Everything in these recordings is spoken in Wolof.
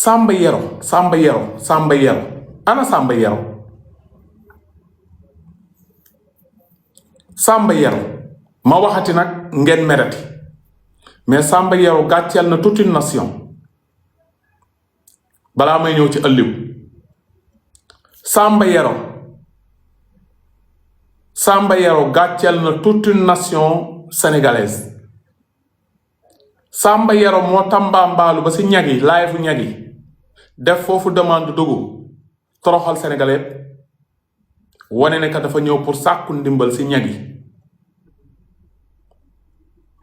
Samba Yero, Samba Yero, Samba Yero. Ana Samba Yero. Samba Yero. Ma waxati nak ngeen merati. Mais Samba Yero gàcceel na toute une nation. Balaa may ñëw ci ëlliw. Samba Yero. Samba Yero gàcceel na toute une nation sénégalaise. Samba Yero moo tambaambaalu ba si ñagi live ñagi def foofu demande dugg toroxal sénégalais wane ne ka dafa ñëw pour sàkku ndimbal si ñagi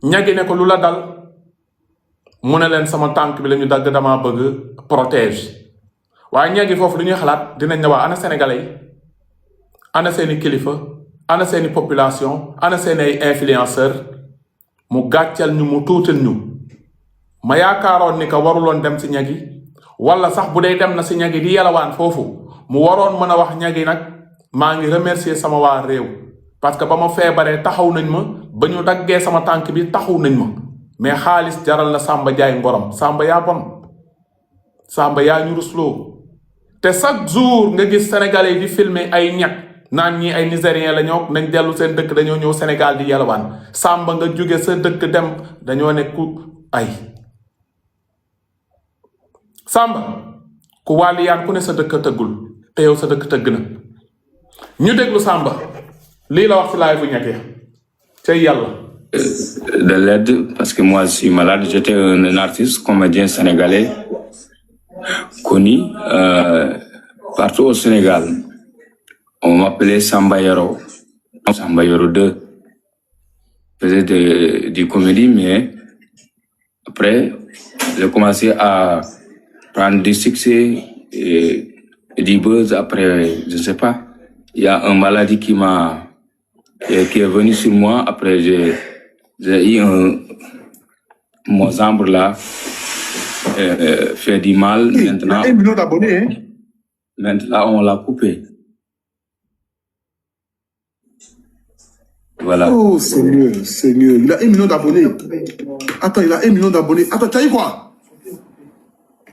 ñagi ne ko lu la dal mu ne leen sama tànk bi la ñu dagg dama bëgg protège waaye ñagi foofu lu ñuy xalaat dinañ ne waa ana sénégalais yi ana seeni kilifa ana seeni population ana seeni ay influenceur mu gàccal ñu mu tuutal ñu ma yaakaaroon ni ka waruloon dem si ñagi wala sax bu dee dem na si ñagi di yalawaan foofu mu waroon mën a wax ñagi nag maa ngi remercier sama waa réew parce que ba ma feebaree taxaw nañ ma ba ñu daggee sama tànk bi taxaw nañ ma mais xaalis jaral na Samba jaay ngorom Samba yaa bon Samba yaa ñu rusloo te chaque jour nga gis sénégalais yi di filmer ay ñag naan ñi ay nigérien la ñoo nañ dellu seen dëkk dañoo ñëw Sénégal di yalawaan Samba nga jóge sa dëkk dem dañoo ne ku ay Samba ku wàlliyaan ku ne sa dëkk tëggul te yow sa dëkk tëgg na ñu déglu Samba lii la wax ci live bu ñekkee cay yàlla de l'aide parce que moi je suis malade. J'étais un artiste comédien sénégalais connu partout au Sénégal. On m'appelait Samba Yero. Samba Yero 2. Je faisais du comédie, mais après j'ai commencé à prendre du succès et du buzz. Après, je sais pas, il y a une maladie qui est venue sur moi. Après, j'ai eu mon zambre là fait du mal. Maintenant, il a 1 million d'abonnés. Hein? Maintenant, on l'a coupé. Voilà. Oh, Seigneur. Il a 1 million d'abonnés. Attends, il a 1 million d'abonnés. Attends, tu as eu quoi?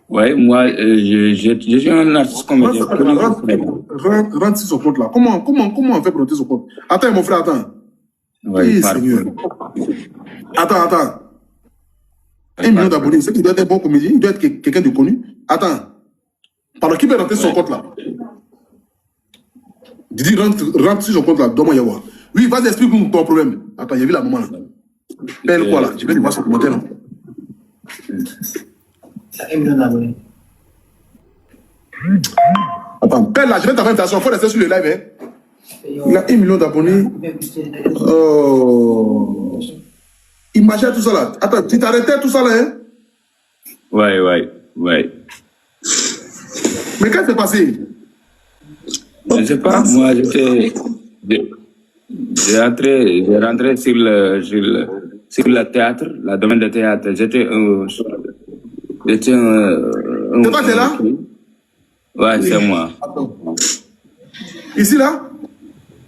Ouais, moi, je suis un artiste comédien. Rentre sur son compte là. Comment on fait pour rentrer sur son compte? Attends, mon frère, attends. Ouais, Seigneur. Attends. 1 million d'abonnés. C'est qu'il doit être un bon comédien. Il doit être quelqu'un de connu. Attends. Pardon, qui peut rentrer sur son compte là? Didi, rentre sur son compte là. Donne-moi Yawa. Oui, vas-y, explique-nous ton problème. Attends, il y a vu la maman là. Pelle quoi là? Je vais lui voir son commentaire là. Attends, pelle là, je vais t'avoir une invitation. Il faut rester sur le live. Hein. Il a 1 million d'abonnés. Oh. Imagine tout ça là. Attends, tu t'arrêtais tout ça là, hein? Ouais. Mais qu'est-ce qui s'est passé? Je ne sais pas, moi j'ai rentré sur le théâtre, le domaine de théâtre. J'étais un... C'est toi qui es là? Ouais, c'est moi. Ici là?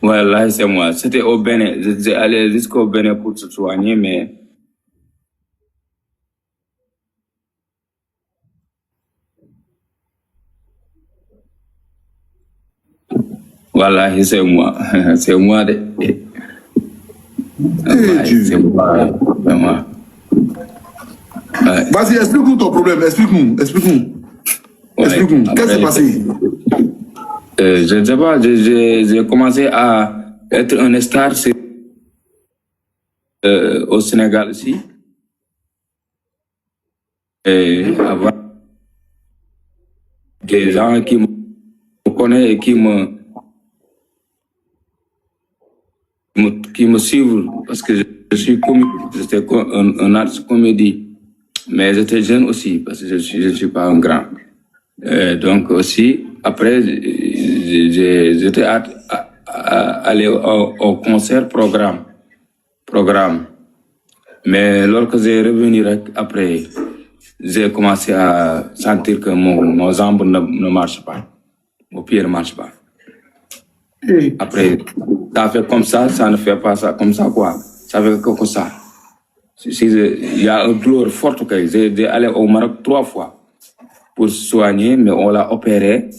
Ouais, là, c'est moi. C'était au Bénin. J'ai allé jusqu'au Bénin pour se soigner, mais... Voilà, c'est moi. C'est moi. Ouais, c'est moi. Vraiment. Ouais. Vas-y, explique-nous ton problème. Explique-nous. Ouais. Explique-nous. Qu'est-ce qui s'est passé? Je ne sais pas. J'ai commencé à être un star au Sénégal aussi. Et avoir des gens qui me connaissent et qui me suivent parce que je suis comique, j'étais un artiste comédie, mais j'étais jeune aussi parce que je ne suis pas un grand. Donc aussi, après, j'étais allé au concert programme. Mais lorsque j'ai revenu après, j'ai commencé à sentir que mon jambe ne marche pas, mon pied ne marche pas. Après, ça fait comme ça ne fait pas ça, comme ça quoi. Ça fait comme ça. Il y a une douleur forte que j'ai allé au Maroc 3 fois. pour soigner, mais on l'a opéré,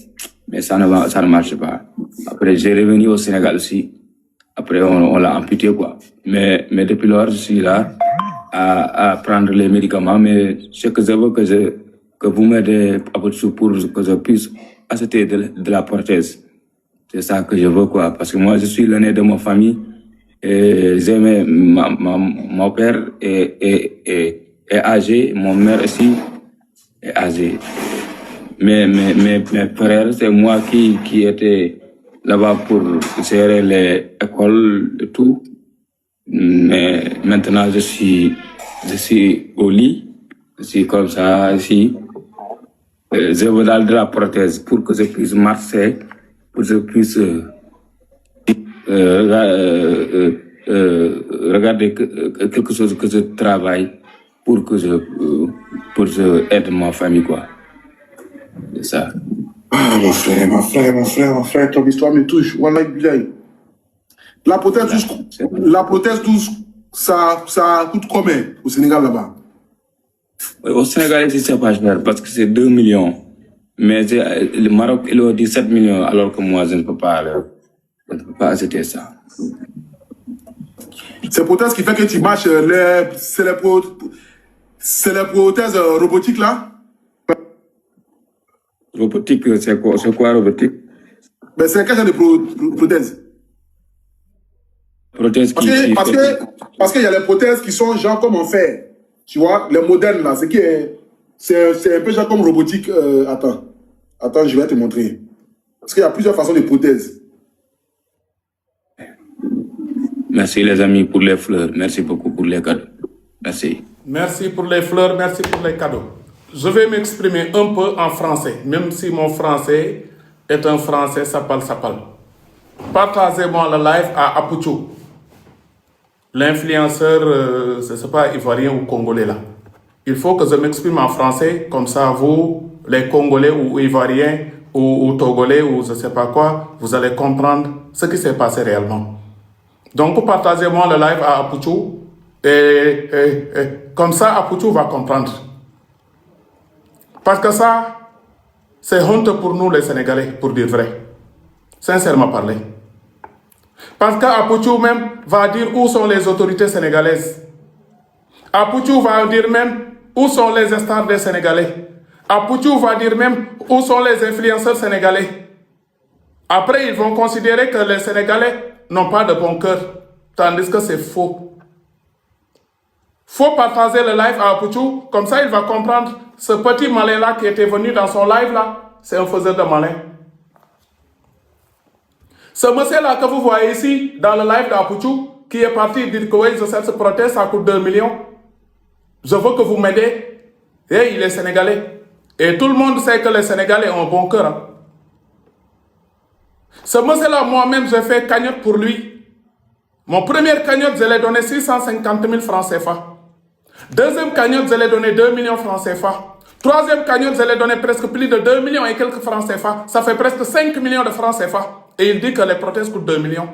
mais ça ne marche pas. Après, j'ai revenu au Sénégal aussi. Après, on l'a amputé, quoi. Mais depuis lors, je suis là à prendre les médicaments, mais ce que je veux que vous m'aidez à votre sous pour que je puisse acheter de la prothèse. C'est ça que je veux, quoi. Parce que moi, je suis l'aîné de ma famille. Et mon père est âgé, mon mère aussi est âgé. Mais mes frères, c'est moi qui était là-bas pour gérer les écoles et tout. Mais maintenant, je suis au lit. Je suis comme ça, ici. Je veux dans de la prothèse pour que je puisse marcher, pour que je puisse regarder quelque chose que je travaille pour que je aide ma famille, quoi. C'est ça. Ah, mon frère, ton histoire me touche. Wallah, billahi. La prothèse douce, ça coûte combien au Sénégal là-bas? Au Sénégal, c'est pas cher parce que c'est 2 millions. Mais le Maroc, il a dit 7 millions, alors que moi, je ne peux pas acheter ça. C'est prothèse qui fait que tu marches, c'est les prothèses robotiques là? Robotique, c'est quoi robotique? Ben, c'est quel genre de prothèse? Prothèse Parce qu'il y a les prothèses qui sont genre comme en fer. Tu vois, les modernes là, c'est un peu genre comme robotique. Attends, je vais te montrer. Parce qu'il y a plusieurs façons de prothèses. Merci les amis pour les fleurs. Merci beaucoup pour les cadeaux. Merci. Merci pour les fleurs, merci pour les cadeaux. Je vais m'exprimer un peu en français, même si mon français est un français sapal. Partagez-moi le live à Apouchou. L'influenceur, ce n'est pas ivoirien ou congolais là. Il faut que je m'exprime en français, comme ça vous, les Congolais ou Ivoiriens ou Togolais ou je ne sais pas quoi, vous allez comprendre ce qui s'est passé réellement. Donc partagez-moi le live à Apouchou et comme ça Apouchou va comprendre. Parce que ça, c'est honte pour nous les Sénégalais, pour dire vrai. Sincèrement parler. Parce qu'Apouchou même va dire où sont les autorités sénégalaises. Apouchou va dire même où sont les stars des Sénégalais. Apouchou va dire même où sont les influenceurs sénégalais. Après, ils vont considérer que les Sénégalais n'ont pas de bon cœur. Tandis que c'est faux. Faut partager le live à Apouchou, comme ça il va comprendre ce petit malin-là qui était venu dans son live là, c'est un faiseur de malin. Ce monsieur-là que vous voyez ici, dans le live d'Apouchou, qui est parti dire que oui, cette prothèse, ça coûte 2 millions. Je veux que vous m'aidez. Et il est sénégalais. Et tout le monde sait que les Sénégalais ont un bon cœur. Hein. Ce monsieur-là, moi-même, j'ai fait cagnotte pour lui. Mon premier cagnotte, je l'ai donné 650 000 francs CFA. Deuxième cagnotte, je l'ai donné 2 millions francs CFA. Troisième cagnotte, je l'ai donné presque plus de 2 millions et quelques francs CFA. Ça fait presque 5 millions de francs CFA. Et il dit que les prothèses coûtent 2 millions.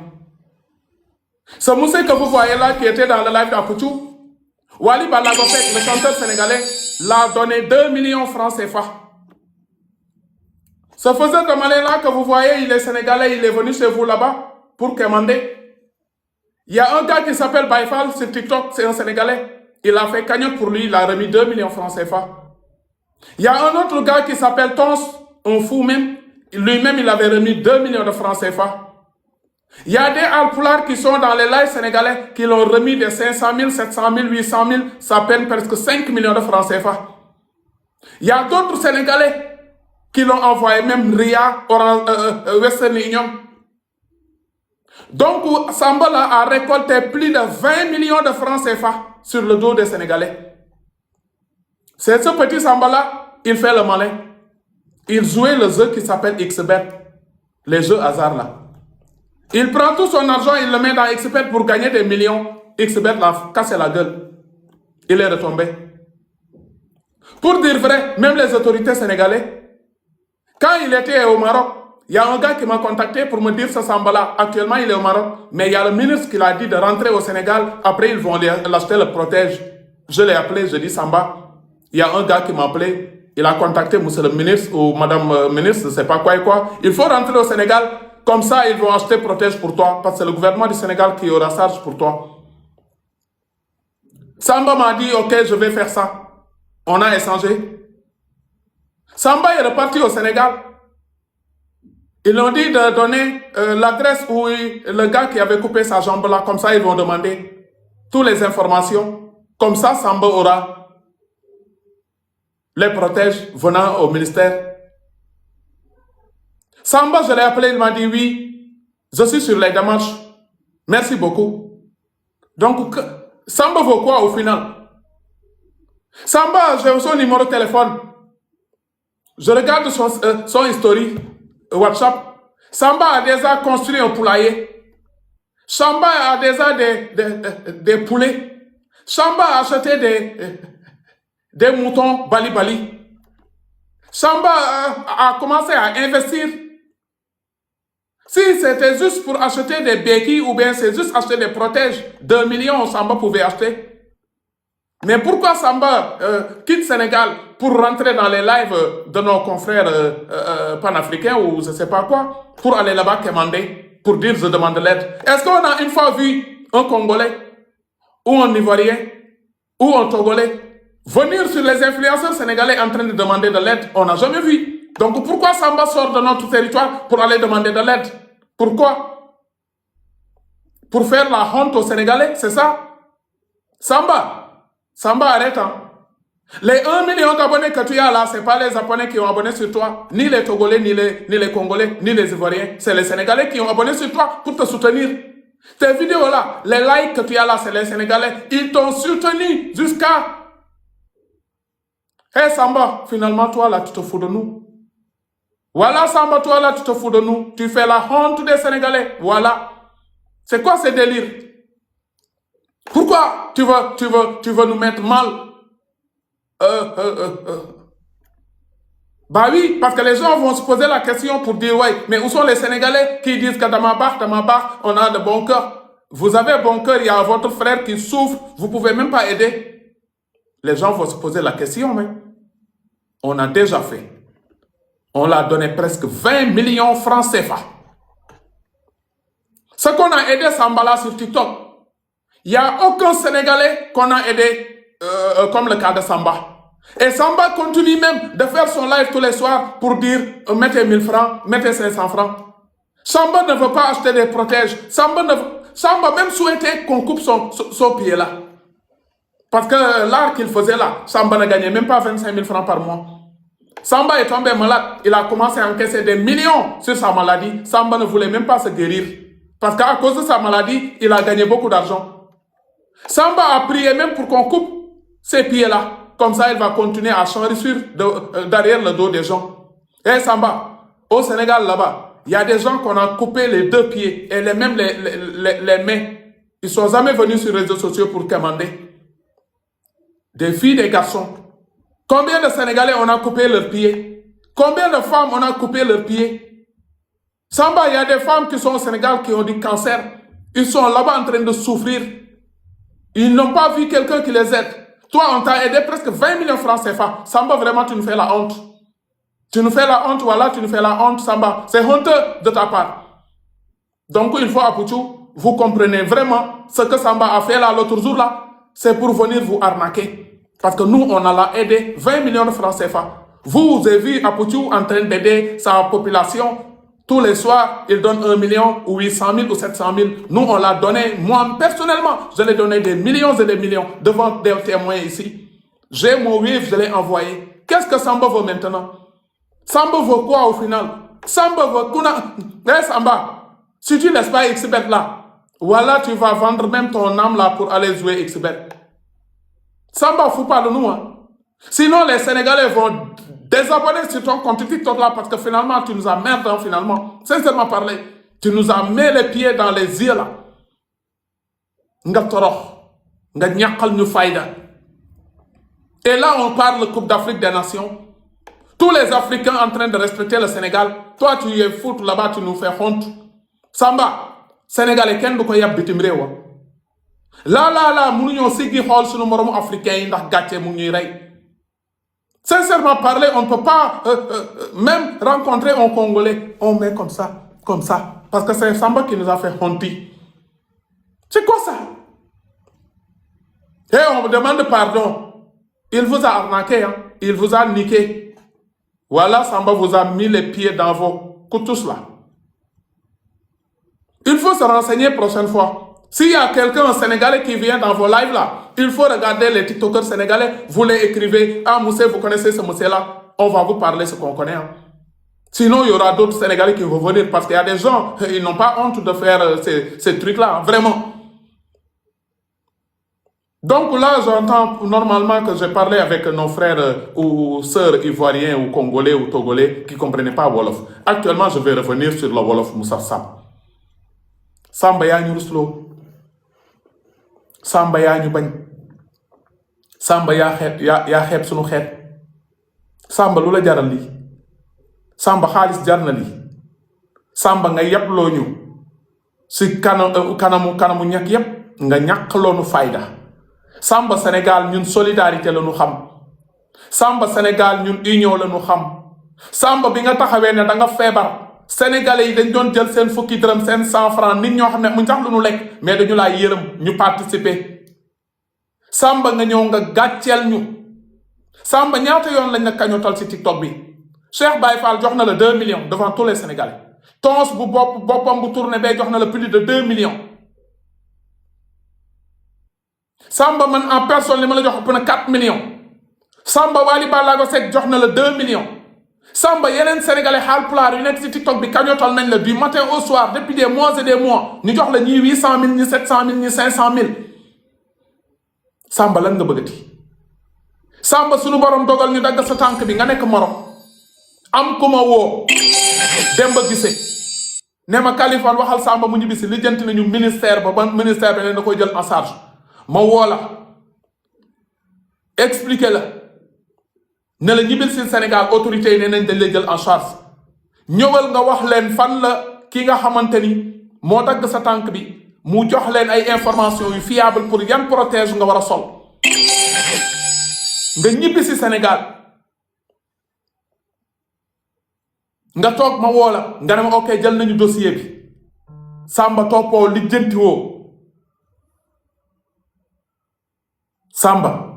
Ce monsieur que vous voyez là, qui était dans le live d'Apouchou, Wali Balagopek, le chanteur sénégalais, l'a donné 2 millions francs CFA. Ce faiseur de malin là que vous voyez, il est sénégalais, il est venu chez vous là-bas pour commander. Il y a un gars qui s'appelle Baifal sur TikTok, c'est un sénégalais. Il a fait cagnotte pour lui, il a remis 2 millions francs CFA. Il y a un autre gars qui s'appelle Tons, un fou même. Lui-même, il avait remis 2 millions de francs CFA. Il y a des Alpulaars qui sont dans les lives sénégalais qui l'ont remis de 500 000, 700 000, 800 000. Ça peine presque 5 millions de francs CFA. Il y a d'autres Sénégalais qui l'ont envoyé, même Ria, Western Union. Donc, Sambala a récolté plus de 20 millions de francs CFA sur le dos des Sénégalais. C'est ce petit Sambala, il fait le malin. Il jouait le jeu qui s'appelle XBet, les jeux hasard là. Il prend tout son argent, il le met dans XBet pour gagner des millions. XBet l'a cassé la gueule. Il est retombé. Pour dire vrai, même les autorités sénégalaises, quand il était au Maroc, il y a un gars qui m'a contacté pour me dire ce Sambala. Actuellement, il est au Maroc, mais il y a le ministre qui l'a dit de rentrer au Sénégal. Après, ils vont l'acheter le protège. Je l'ai appelé, je dis Samba. Il y a un gars qui m'a appelé. Il a contacté monsieur le ministre ou madame ministre, je ne sais pas quoi et quoi. Il faut rentrer au Sénégal, comme ça ils vont acheter protège pour toi, parce que c'est le gouvernement du Sénégal qui aura charge pour toi. Samba m'a dit, ok, je vais faire ça. On a échangé. Samba est reparti au Sénégal. Ils l'ont dit de donner l'adresse où le gars qui avait coupé sa jambe là, comme ça ils vont demander toutes les informations. Comme ça, Samba aura les protèges venant au ministère. Samba, je l'ai appelé, il m'a dit oui, je suis sur les démarches. Merci beaucoup. Donc, Samba vaut quoi au final? Samba, j'ai son numéro de téléphone. Je regarde son historique WhatsApp. Samba a déjà construit un poulailler. Samba a déjà des poulets. Samba a acheté des moutons bali-bali. Samba a commencé à investir. Si c'était juste pour acheter des béquilles ou bien c'est juste acheter des protèges, 2 millions, Samba pouvait acheter. Mais pourquoi Samba quitte Sénégal pour rentrer dans les lives de nos confrères panafricains ou je ne sais pas quoi, pour aller là-bas commander, pour dire je demande de l'aide? Est-ce qu'on a une fois vu un Congolais ou un Ivoirien ou un Togolais venir sur les influenceurs sénégalais en train de demander de l'aide? On n'a jamais vu. Donc pourquoi Samba sort de notre territoire pour aller demander de l'aide? Pourquoi? Pour faire la honte aux Sénégalais, c'est ça? Samba, arrête. Hein. Les 1 million d'abonnés que tu as là, ce n'est pas les Japonais qui ont abonné sur toi, ni les Togolais, ni les Congolais, ni les Ivoiriens. C'est les Sénégalais qui ont abonné sur toi pour te soutenir. Tes vidéos là, les likes que tu as là, c'est les Sénégalais. Ils t'ont soutenu jusqu'à... Hé Samba, finalement toi là, tu te fous de nous. Voilà Samba, toi là, tu te fous de nous. Tu fais la honte des Sénégalais. Voilà. C'est quoi ce délire? Pourquoi tu veux nous mettre mal? Bah oui, parce que les gens vont se poser la question pour dire, ouais, mais où sont les Sénégalais qui disent que dans ma barre, on a de bon cœur. Vous avez bon cœur, il y a votre frère qui souffre, vous ne pouvez même pas aider. Les gens vont se poser la question, mais on a déjà fait. On l'a donné presque 20 millions francs CFA. Ce qu'on a aidé Sambala sur TikTok, il n'y a aucun Sénégalais qu'on a aidé comme le cas de Samba. Et Samba continue même de faire son live tous les soirs pour dire mettez 1000 francs, mettez 500 francs. Samba ne veut pas acheter des protèges. Samba même souhaitait qu'on coupe son pied là. Parce que l'art qu'il faisait là, Samba ne gagnait même pas 25 000 francs par mois. Samba est tombé malade. Il a commencé à encaisser des millions sur sa maladie. Samba ne voulait même pas se guérir. Parce qu'à cause de sa maladie, il a gagné beaucoup d'argent. Samba a prié même pour qu'on coupe ses pieds-là. Comme ça, il va continuer à s'enrichir derrière le dos des gens. Et Samba, au Sénégal, là-bas, il y a des gens qu'on a coupé les 2 pieds et même les mains. Ils ne sont jamais venus sur les réseaux sociaux pour commander. Des filles, des garçons. Combien de Sénégalais on a coupé leurs pieds? Combien de femmes on a coupé leurs pieds? Samba, il y a des femmes qui sont au Sénégal qui ont du cancer. Ils sont là-bas en train de souffrir. Ils n'ont pas vu quelqu'un qui les aide. Toi, on t'a aidé presque 20 millions de francs CFA. Samba, vraiment, tu nous fais la honte. Tu nous fais la honte, voilà, tu nous fais la honte, Samba. C'est honteux de ta part. Donc, il faut, Apoutou, vous comprenez vraiment ce que Samba a fait là l'autre jour là. C'est pour venir vous arnaquer. Parce que nous, on a aidé 20 millions de francs CFA. Vous avez vu Apoutou en train d'aider sa population. Tous les soirs, il donne 1 million ou 800 000 ou 700 000. Nous, on l'a donné. Moi, personnellement, je l'ai donné des millions et des millions devant des témoins ici. J'ai mon wave, je l'ai envoyé. Qu'est-ce que Samba veut maintenant? Samba veut quoi au final? Samba veut... Hey Samba, si tu ne laisses pas XBet là, voilà, tu vas vendre même ton âme là pour aller jouer XBet. Samba, faut pas de nous. Hein. Sinon, les Sénégalais vont désabonner sur ton compte TikTok là parce que finalement, tu nous as merdé, hein, finalement. Sincèrement parlé, tu nous as mis les pieds dans les yeux là. Nga torox, nga ñakal ñu fayda. Et là, on parle Coupe d'Afrique des Nations. Tous les Africains en train de respecter le Sénégal. Toi, tu es foot là-bas, tu nous fais honte. Samba, Sénégalais, ken du ko yab bitim rew. Là, mënuñoo siggi xool suñu moromu africain yi ndax gàcce mu ñuy rey. Sincèrement parler, on ne peut pas même rencontrer un Congolais. On met comme ça. Parce que c'est Samba qui nous a fait honter. C'est quoi ça? Et on me demande pardon. Il vous a arnaqué, hein? Il vous a niqué. Voilà, Samba vous a mis les pieds dans vos coutus là. Il faut se renseigner prochaine fois. S'il y a quelqu'un, un Sénégalais qui vient dans vos lives là, il faut regarder les TikTokers sénégalais, vous les écrivez. Ah, Moussé, vous connaissez ce Moussé-là? On va vous parler ce qu'on connaît. Hein. Sinon, il y aura d'autres Sénégalais qui vont venir parce qu'il y a des gens, ils n'ont pas honte de faire ces trucs-là, hein, vraiment. Donc là, j'entends normalement que j'ai parlé avec nos frères ou sœurs ivoiriens ou congolais ou togolais qui ne comprenaient pas Wolof. Actuellement, je vais revenir sur le Wolof Moussa Sam. Samba yaa ñu rusloo Samba yaa ñu bañ Samba yaa xeeb sunu xeet Samba lu la jaral lii Samba xaalis jar na lii Samba nga yabloo ñu si kanamu ñàkk yépp nga ñàkkaloonu fayda Samba Sénégal ñun solidarité la ñu xam Samba Sénégal ñun union la ñu xam Samba bi nga taxawee ne da nga feebar Sénégalais yi dañ doon jël seen fukki dërëm seen 100 francs nit ñoo xam ne mu tax lu ñu lekk mais dañu laa yërëm ñu participer Samba nga ñëw nga gàcceel ñu Samba ñaata yoon lañ la kañotal ci TikTok bi Cheikh Baye Fall jox na la 2 millions devant tous les Sénégalais Tons bu boppam bu tourné bee jox na la plus de 2 millions Samba man en personne li ma la jox ëpp na 4 millions Samba Wally Ballago Seck jox na la 2 millions Samba yeneen sénégalais Haalpulaar yu nekk ci TikTok bi kañotal nañ la du matin au soir depuis des mois et des mois ñu jox la ñii 800 000 ñii 700 000 ñii 500 000 Samba lan nga bëggati Samba suñu borom dogal ñu dagg sa tànk bi nga nekk Maroc am ku ma woo Demba Gissé ne ma Kaliphone waxal Samba mu ñibbisi lijjanti nañu ministère ba ministère bi leen da koy jël en charge ma woo la expliquer la ne la ñibbil si Sénégal autorité yi ne nañ dañ lay jël en charge ñëwal nga wax leen fan la ki nga xamante ni moo dagg sa tànk bi mu jox leen ay information yu fiable pour yan protège nga war a sol nga ñibbi si Sénégal nga toog ma woo la nga ne ma ok jël nañu dossier bi Samba toppoo lijjanti woo Samba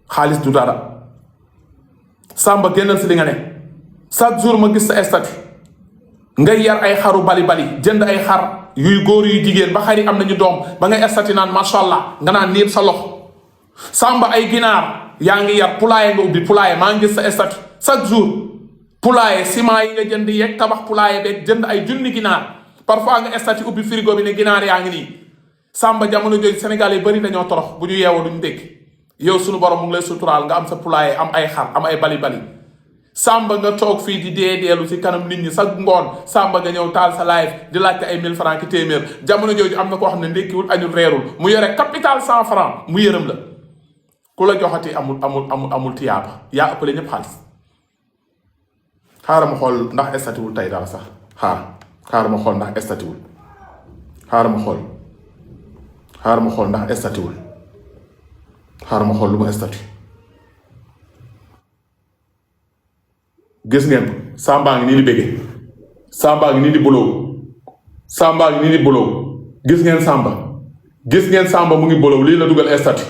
xaalis du dara Samba génnal si li nga ne chaque jour ma gis sa statut ngay yar ay xaru bali jënd ay xar yuy góor yuy jigéen ba xari am nañu doom ba ngay statut naan macha allah nga naan niib sa loxo Samba ay ginaar yaa ngi yar poulailler nga ubbi poulailler maa ngi gis sa statut chaque jour poulailler ciment yi nga jënd yeeg tabax poulailler beeg jënd ay junni ginaar parfois nga statut ubbi frigo bi ne ginaar yaa ngi nii Samba jamono jooju Sénégal yi bari dañoo torox bu ñu yeewoo duñ dégg yow sunu borom mu ngi lay suturaal nga am sa poulailler am ay xar am ay bali Samba nga toog fii di deelu ci kanam nit ñi sa ngoon Samba nga ñëw taal sa live di laajte ay 1000 francs ki téeméer jamono jooju am na koo xam ne ndékkiwul añul reerul mu yore capital 100 francs mu yërëm la ku la joxati amul tiyaaba yaa ëppale ñëpp xaalis xaaral ma xool ndax estatiwul tey dara sax xaaral ma xool ndax estatiwul xaaral ma xool ndax estatiwul xaaral ma xool lu ma statut gis ngeen ko Samba ngi nii di béggee Samba ngi nii di buloo gis ngeen Samba mu ngi buloo lii la dugal statut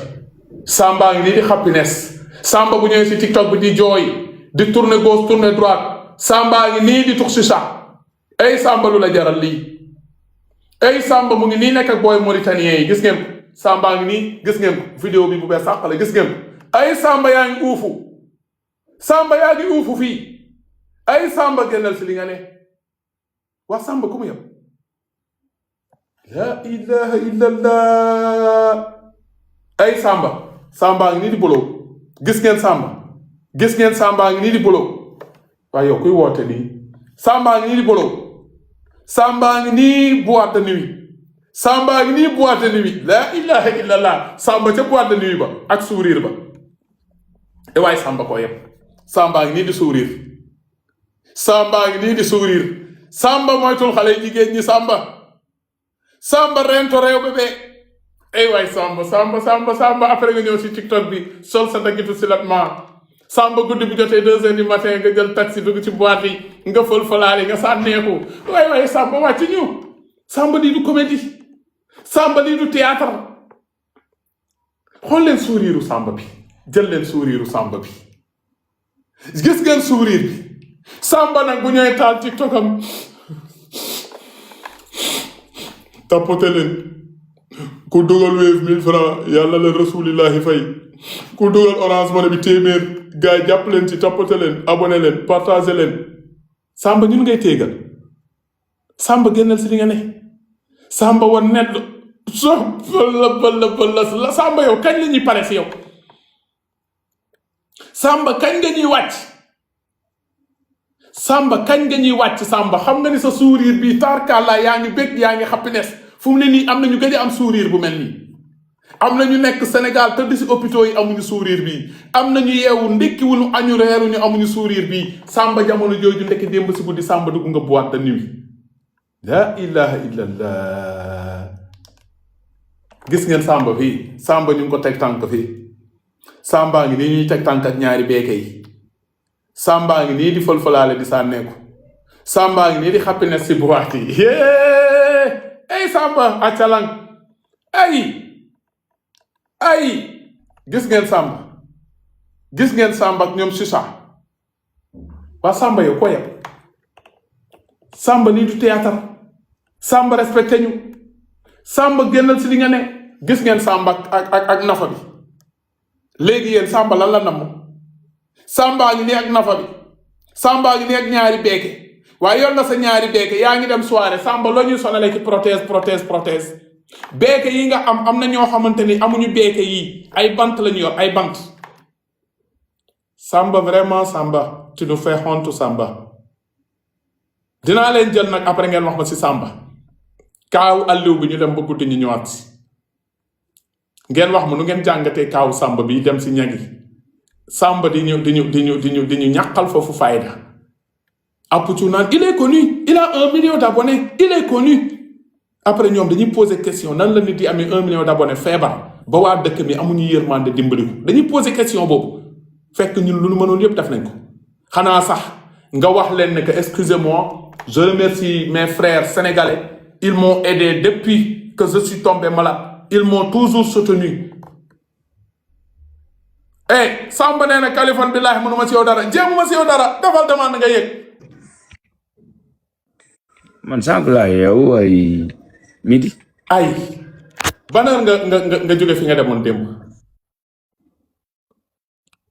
Samba ngi nii di happiness Samba bu ñëwee si TikTok bi di jooy di tourner gauche tourner droite Samba ngi nii di tux si sax ay Samba lu la jaral lii ay Samba mu ngi nii nekk ak booy mauritanien yi gis ngeen ko Samba ngi nii gis ngeen ko vidéo bi bu bees sàq la gis ngeen ko ay Samba yaa ngi uufu fii ay Samba génnal si li nga ne waa Samba ku mu yem la ilaha illallah ay Samba ngi nii di buloo gis ngeen Samba ngi nii di buloo waaye yow kuy woote nii Samba ngi nii di buloo Samba ngi nii boîte de nuit Samba ngi nii boîte de nuit la ilaha illallah Samba ca boîte de nuit ba ak sourire ba e waaye Samba koo yem Samba ngi nii di sourire Samba moytul xale jigéen ñi Samba rento réew bébé ay waay Samba après nga ñëw si TikTok bi sol sa dagitu silatement Samba guddi bu jotee 2 heures du matin nga jël taxi dugg ci boîte yi nga fël-fëlaale nga sànneeku waay Samba wàcc ñu Samba lii du comédie Samba lii du théâtre xool leen sourire Samba bi jël leen sourire Samba bi gis ngeen sourire bi Samba nag bu ñëwee taal TikTok am tapote leen ku dugal Wave 1000 francs yàlla leen rasulillahi fay ku dugal Orange Money bi téeméer gars yi jàpp leen ci tapote leen abonné leen partagé leen Samba ñun ngay téegal Samba génnal si li nga ne Samba wan nedd so la Samba yow kañ la ñuy pare si yow Samba kañ nga ñuy wàcc Samba kañ nga ñuy wàcc Samba xam nga ni sa sourire bi tarkalla yaa ngi bég yaa ngi happiness fu mu ne nii am na ñu gëj a am sourire bu mel nii am na ñu nekk Sénégal tëdd si hôpitaux yi amuñu sourire bi am na ñu yeewu ndekki wuñu añu reeruñu amuñu sourire bi Samba jamono jooju ndekki démb si guddi Samba dugg nga boîte de nuit la ilaha illallah gis ngeen Samba fii Samba ñu ngi ko teg tànk fii Samba ngi nii ñuy teg tànk ak ñaari beeke yi Samba ngi nii di fël-fëlaale di sànneeku Samba ngi nii di happiness si boîte yi ay Samba accalang ay gis ngeen Samba ak ñoom Chicha waa Samba yow ko yeb Samba lii du théâtre Samba respecté ñu Samba génnal si li nga ne gis ngeen Samba ak nafa bi léegi yéen Samba lan la namm Samba ngi nii ak nafa bi Samba ngi nii ak ñaari beeke waaye yor na sa ñaari beeke yaa ngi dem soirée Samba loo ñuy sonalee ci prothèse beeke yi nga am na ñoo xamante ni amuñu beeke yi ay bant lañu yor ay bant Samba vraiment Samba tu nous fais honte Samba dinaa leen jël nag après ngeen wax ma si Samba kaawu Aliou bi ñu dem ba guddi ñu ñëwaat si ngeen wax ma nu ngeen jàngatee kaawu Samba bi dem si ñag yi Samba di ñu ñàkkal foofu fayda Apoutou naan il est connu il a 1 million d'abonnés il est connu après ñoom dañuy poser question nan la nit di amee 1 million d'abonnés feebar ba waa dëkk mi amuñu yërmande dimbali ko dañuy poser question boobu fekk ñun lu ñu mënoon yëpp def nañ ko xanaa sax nga wax leen ne que excusez-moi je remercie mes frères sénégalais ils m'ont aidé depuis que je suis tombé malade ils m'ont toujours soutenu Samba nee na Kaliphone billahi mënuma si yow dara jéemuma si yow dara defal demande nga yëg man sànq laa yeewu ay midi. ay ban heure nga jóge fi nga demoon démb.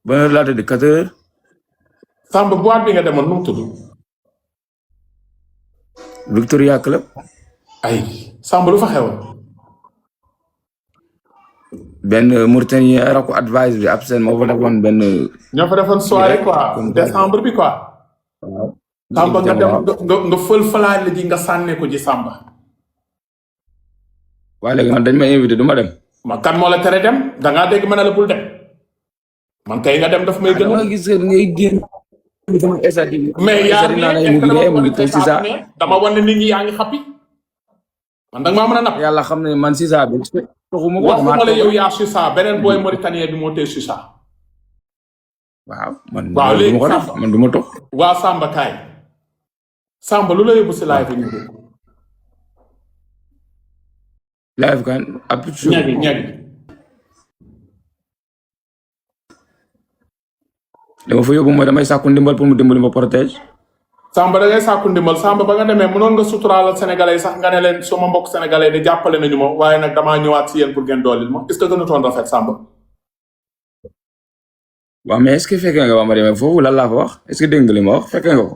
ban heure laa tëdd 4 heures. Samba boîte bi nga demoon nu mu tudd. Victoria Club. ay Samba lu fa xewoon. benn Mauritanie rako advice bi absent moo fa defoon benn. ñoo fa defoon soirée quoi décembre bi quoi. waaw. Samba nga dem nga fël-fëlaale ji nga sànne ko ji Samba. waa léegi man dañ ma invité du ma dem. ma kan moo la tere dem da ngaa dégg ma ne la bul dem. man kay nga dem daf may gën a. dama gis ngay génn. mais yaa ngi dama wan ne nit ñi yaa ngi xappi. man da nga maa mën a napp. yàlla xam ne man Chicha bi. waxuma la yow yaa Chicha beneen booy Mauritanien bi moo tee Chicha. waaw man. waaw léegi man du ma toog. waa Samba kaay. Samba lu la yóbbu si live bi ñu ngi. live kan ab. ñagi. dama fa yóbbu mooy damay sàkku ndimbal pour mu dimbali ma protège. Samba da ngay sàkku ndimbal Samba ba nga demee mënoon nga suturaalal sénégalais sax nga ne leen suma mbokk sénégalais de jàppale nañu ma waaye nag damaa ñëwaat si yéen pour ngeen doolil ma est-ce que gënutoon rafet Samba. waaw mais est-ce que fekkee nga ba ma demee foofu lan laa fa wax est-ce que dégg nga li ma wax fekkee nga ko.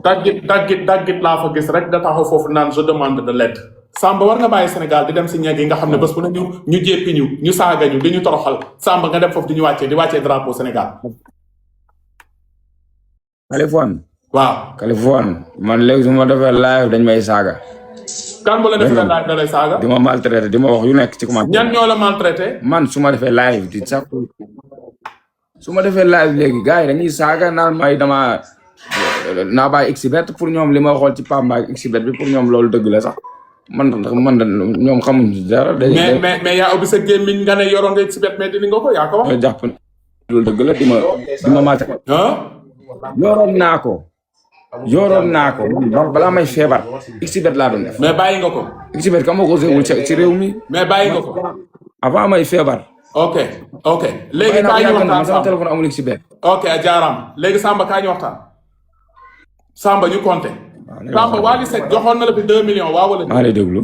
daggit laa fa gis rek da taxaw foofu naan je demande de l'aide. Samba war nga bàyyi Sénégal di dem si ñeg yi nga xam ne bés bu ne ñu jéppi ñu saaga ñu di ñu toroxal Samba nga dem foofu di wàccee drapeau Sénégal. Kaliphone. waaw Kaliphone man léegi su ma defee live dañ may saaga. kan bu la defee live da lay saaga. di ma maltraité di ma wax yu nekk ci commentaire. ñan ñoo la maltraité. man su ma defee live di sax su ma defee live léegi gars yi dañuy saaga naan may naa bàyyi xibet pour ñoom li ma xool ci Pamba ak xibet bi pour ñoom loolu dëgg la sax man ñoom xamuñ ci dara. mais yaa ubbi sa gémmiñ nga ne yoroon nga Xbet mais dindi nga ko yaa ko wax. jàpp loolu dëgg la di ma maata. yoroon naa ko balaa may feebar. Xbet laa doon def. mais bàyyi nga ko. Xbet ka ma ko wul ci réew mi. mais bàyyi nga ko. avant may feebar. ok léegi kaa ñu waxtaan sama téléphone amul Xbet. ok jaaraam léegi Samba kaa ñu waxtaan. Samba ñu compté. Samba Wally Seck joxoon na la fi 2 millions waaw wala. maa lay déglu.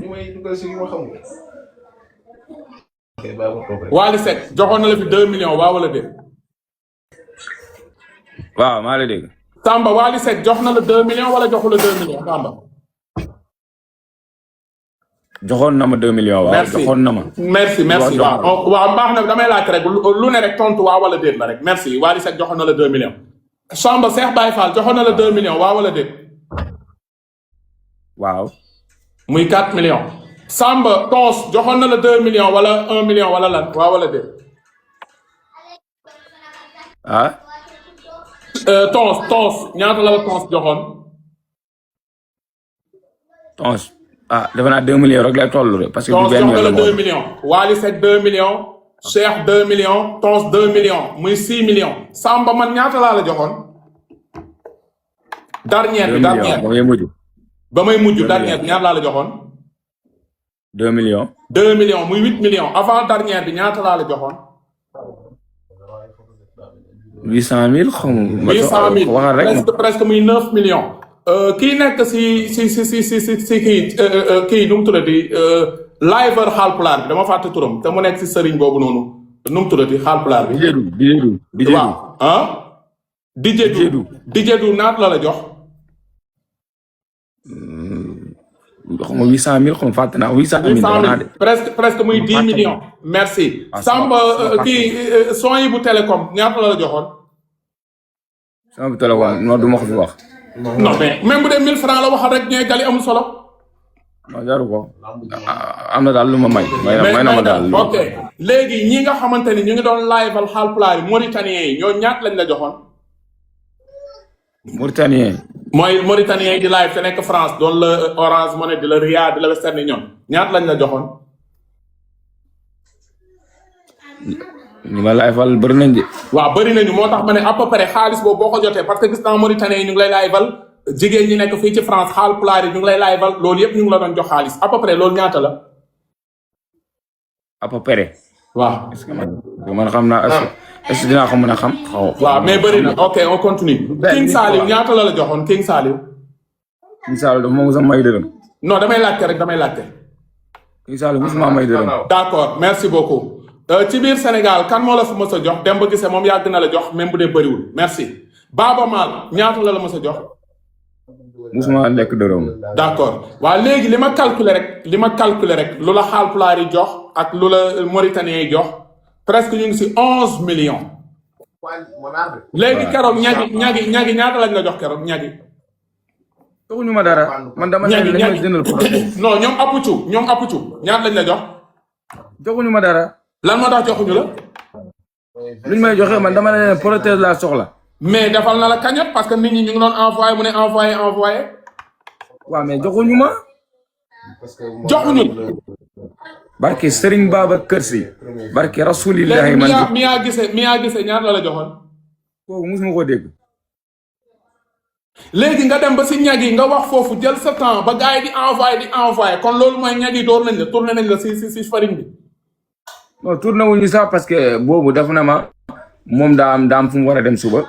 Wally Seck joxoon na la fi 2 millions waaw wala déet. waaw maa lay dégg. Samba Wally Seck jox na la 2 millions wala joxu la 2 millions Samba. joxoon na ma 2 millions. waaw joxoon na ma. merci waaw baax na damay laaj rek lu ne rek tontu waaw wala déet la rek merci Wally Seck joxoon na la 2 millions. Samba Cheikh Baye Fall joxoon na la 2 millions waaw wala déet. waaw. muy 4 millions. Samba Tons joxoon na la 2 millions wala 1 million wala lan waaw wala déet. ah. Tons ñaata la Tons joxoon. Tons defe naa 2 millions rek lay toll rek. parce que du benn Tons jox na la 2 millions. Wally Seck 2 millions. Cheikh 2 millions. Tons 2 millions muy 6 millions. Samba man ñaata laa la joxoon. dernière bi ba may mujj dernière bi ñaata laa la joxoon. 2 millions. 2 millions muy 8 millions avant dernière bi ñaata laa la joxoon. 800 000 xaw ma. 800 000 presque muy 9 millions. kii nekk si kii nu mu tuddati liver Haalpulaar bi dama fàtte turam te mu nekk si sëriñ boobu noonu nu mu tuddati Haalpulaar bi. Dijedou waaw ah. Dijedou naat la jox. xaw ma 800 000 xaw ma fàtte naa 800 000. presque muy 10 millions. merci Samba kii son yi bu télécom ñaata la joxoon. son bu télécom non du ma ko fi wax. non mais même bu dee 1000 francs la waxal rek ñooy gali amul solo. non jaru ko am na daal lu ma may. may na ma daal ok léegi ñi nga xamante ni ñu ngi doon liveal Haalpulaar yi Mauritaniens yi ñoo ñaat lañ la joxoon. mooy Mauritaniens yi di live te nekk France doon la Orange Money di la Ria di la Western Union ñaat lañ la joxoon. ñu ma liveal bëri nañ de. waaw bëri nañu moo tax ma ne à peu près xaalis boobu boo ko jotee parce que gis naa Mauritaniens yi ñu ngi lay liveal jigéen ñi nekk fii ci France Haalpulaar yi ñu ngi lay liveal loolu yëpp ñu ngi la doon jox xaalis à peu près loolu ñaata la. à peu près. waaw est-ce que man xam naa est-ce que dinaa ko mën a xam. waaw mais bëri na ok on continue. King Saliou ñaata la joxoon King Saliou. King Saliou dafa ma may dërëm. non damay laajte rek damay laajte. King Saliou mosuma may dërëm. d'accord merci beaucoup. ci biir Sénégal kan moo la fi mës a jox Demba Guissé moom yàgg na la jox même bu dee bëriwul merci. Baaba Maal ñaata la mës a jox. mosuma lekk dërëm. d'accord waaw léegi li ma calculer rek lu la Haalpulaar yi jox ak lu la Mauritaniens yi jox presque ñu ngi si 11 millions. léegi keroog ñagi ñaata lañ la jox keroog ñagi. joxuñu ma dara man dama ne lañ ma jëndal non ñoom appucu ñaata lañ la jox. joxuñu ma dara. lan moo tax joxuñu la. luñ may joxe man dama ne prothèse laa soxla. mais defal na la cagnotte parce que nit ñi ñu ngi doon envoyé mu ne envoyé. waaw mais joxuñu ma. joxuñu. barke Serigne Babacar Sy. barke Rasulillahi man. léegi Mia Guissé ñaata la joxoon. kooku mosuma koo dégg. léegi nga dem ba si ñag yi nga wax foofu jël sa temps ba gars yi di envoyé kon loolu mooy ñag yi door nañ la tourné nañ la si farine bi. non tourné wuñu sax parce que boobu def na ma moom daa am fu mu war a dem suba.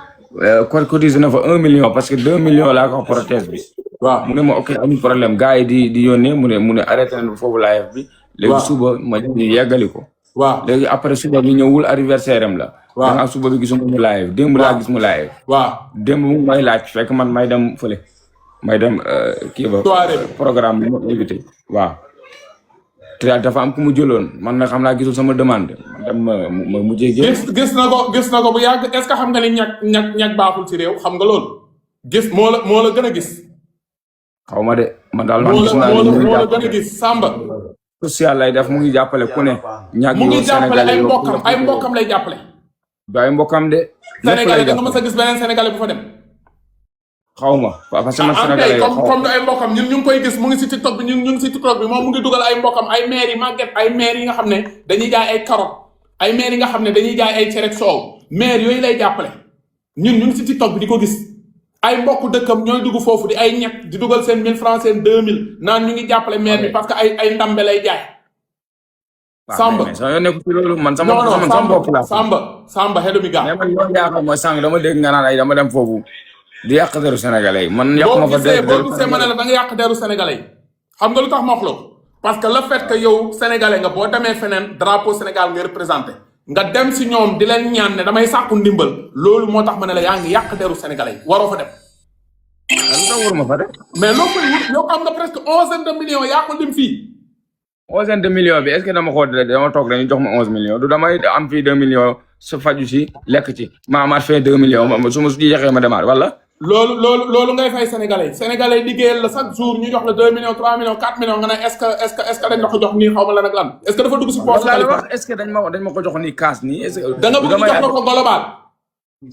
cotisé na fa 1 million parce que 2 millions laa ko wax prothèse bi. waaw mu ne ma ok amul problème gars yi di yónnee mu ne arrêté na foofu live bi. léegi suba ma ñu yeggali ko. waaw léegi après suba bi ñëwul anniversaire am la. waaw da suba bi gisuma mu live démb laa gis mu live. waaw démb mu may laaj fekk man may dem fële. may dem kii ba. programme bi ma invité waaw. te dafa am ku mu jëloon man nag xam naa gisul sama demande man dem ma mujjee génn. gis na ko bu yàgg est-ce que xam nga ni ñag baaxul ci réew xam nga loolu. gis moo la gën a gis. xaw ma de man daal man gis naa moo la gën a gis Samba. social lay def mu ngi jàppale ku ne. ñag mu ngi jàppale ay mbokkam lay jàppale. du ay mbokkam de. Sénégalais da nga mës a gis beneen Sénégalais bu fa dem. xaw ma parce que man ah sénégalais kay la comme xaw comme ay mbokkam ñun ñu ngi koy gis mu ngi si TikTok bi ñu ngi si TikTok bi moom mu ngi dugal ay mbokkam ay maire yi màgget ay maire yi nga xam ne dañuy jaay ay carotte ay maire yi nga xam ne dañuy jaay ay cere soow maire yooyu lay jàppale ñun ñu ngi si TikTok bi di ko gis ay mbokk dëkkam ñooy dugg foofu di ay ñett di dugal seen 1000 francs seen 2000 naan ñu ngi jàppale maire bi parce que ay ndambe lay jaay. Samba mais sama yoon nekk ci loolu man sama non non sama bopp la Samba xelu mi gaa. mais man yoon yaakaar mooy sànq dama dégg nga naan ay dama dem foofu di yàq deru sénégalais yi man yàq ma fa boo gisee ma ne la da nga yàq deru sénégalais yi xam nga lu tax ma wax loolu parce que le fait que yow sénégalais nga boo demee feneen drapeau Sénégal ngay représenté nga dem si ñoom di leen ñaan ne damay sàkku ndimbal loolu moo tax ma ne la yaa ngi yàq deru sénégalais yi waroo fa dem. lu tax waruma fa def mais loo koy wut yow am nga presque 11 de millions yaa ko lim fii. 11 de millions bi est-ce que dama ko dama toog dañuy jox ma 11 millions du damay am fii 2 millions su faju si lekk ci ma amaat fee 2 millions su ma su jeexee ma demaat wala. loolu ngay fay sénégalais liggéeyal la chaque jour ñu jox la 2 millions 3 millions 4 millions nga ne est-ce que dañ la ko jox nii xaw ma la nag lan est-ce que dafa dugg si poche wax est-ce que dañ ma ko jox nii kaas nii est-ce que. da nga bëgg jox la ko global.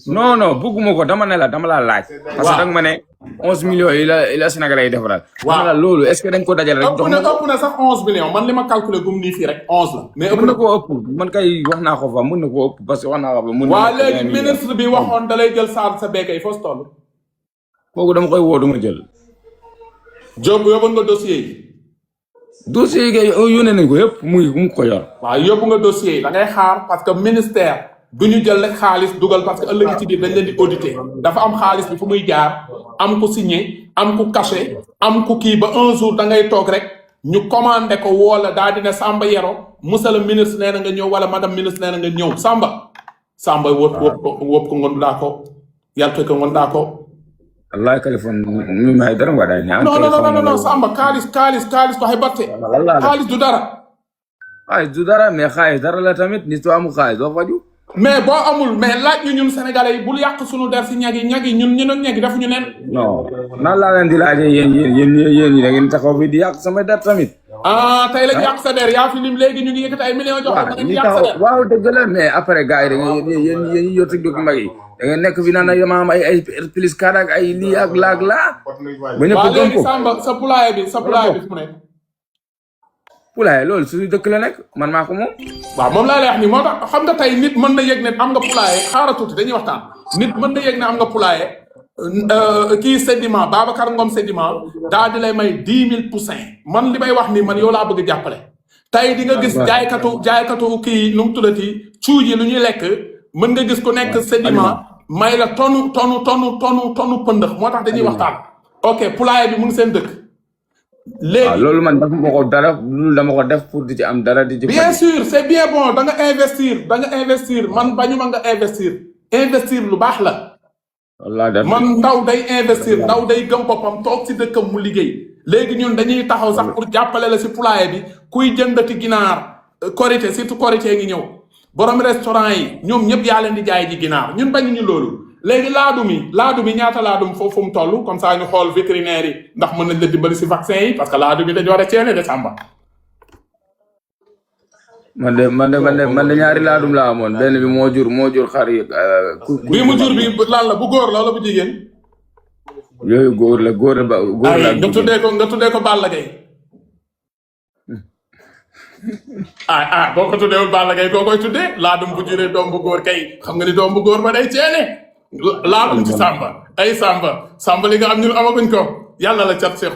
non bëgguma ko dama ne la dama la laaj. parce que danga ma ne 11 millions yi la sénégalais yi defaral. waaw dama la loolu est-ce que dañ ko dajale rek. jox ëpp na sax 11 millions man li ma calculé gum nii fii rek 11 la. mais mën na koo ëpp man kay wax naa ko fa mën na koo ëpp parce que wax naa ko fa. mën na waaw léegi ministre bi waxoon da lay jël sa béykay foo si toll. kooku dama koy woo duma jël. Diop yóbbu nga dossier yi. dossier yi kay yónnee nañ ko yëpp mu ko yor. waaw yóbbu nga dossier yi da ngay xaar parce que ministère du ñu jël rek xaalis dugal parce que ëllëg ci biir dañ leen di auditer dafa am xaalis bi fu muy jaar am ku signé am ku caché am ku kii ba un jour da ngay toog rek ñu commandé ko woola daal di ne Samba Yero monsieur le ministre nee na nga ñëw wala madame ministre nee na nga ñëw Samba wóop ko ngondaa ko yàlla ko ngondaa ko. Allah téléphone mi may dara wa dai non Samba kaalis ko hay batte kaalis du dara. xaalis du dara mais xaalis dara la tamit nit soo amul xaalis doo faju. mais boo amul mais laaj ñu ñun sénégalais yi bul yàq suñu der si ñag yi ñun ak ñag defuñu neen. non nan laa leen di laajee yéen ñi da ngeen taxaw fi di yàq sama der tamit. tey lañ yàq sa der yaa fi lim léegi ñu ngi yëkkati ay millions jox la ngeen yàq sa der. waaw dëgg la mais après gars yi da ngeen yéen yor TikTok mag yi da ngeen nekk fi naan dama am ay plus 4 ak ay lii ak laag laa. ba ñëpp waaw léegi Samba sa poulailler bi fu mu nekk. poulailler loolu suñu dëkk la nekk man maa ko moom. waaw moom laa lay wax nii moo tax xam nga tey nit mën na yëg ne am nga poulailler xaaral tuuti dañuy waxtaan nit mën na yëg ne am nga poulailler kii Sedima Babacar Ngom Sedima daal di lay may 10 000 poussins man li may wax nii man yow laa bëgg jàppale. tey di nga gis jaaykatu kii nu mu tuddati cuuj yi lu ñuy lekk mën nga gis ku nekk Sedima may la tonu pëndëx moo tax dañuy waxtaan. ok poulailler bi mu ngi seen dëkk. léegi loolu man dafa ma ko dara dama ko def pour di ci am dara di ci. bien sûr c'est bien bon da nga investir man bañu ma nga investir lu baax la. man ndaw day investir ndaw day gëm boppam toog si dëkkam mu liggéey. léegi ñun dañuy taxaw sax pour jàppale la si poulailler bi kuy jëndati ginaar korité surtout korité ngi ñëw borom restaurant yi ñoom ñëpp yaa leen di jaay ji ginaar ñun bañuñu loolu. léegi laadum yi ñaata laadum foofu mu toll comme ça ñu xool vétérinaire yi ndax mën nañ la dimbali si vaccin yi parce que laadum yi dañu war a ceene de Samba. man de ñaari laadum laa amoon benn bi moo jur xar yi. bii mu jur bi lan la bu góor la wala bu jigéen. yooyu góor la nga tuddee ko Balla Gaye. boo ko tuddee Balla Gaye koo koy tuddee laadum bu juree doom bu góor kay xam nga ni doom bu góor ba day ceene. laadum ci Samba li nga am ñun amaguñ ko yàlla la cat seexlu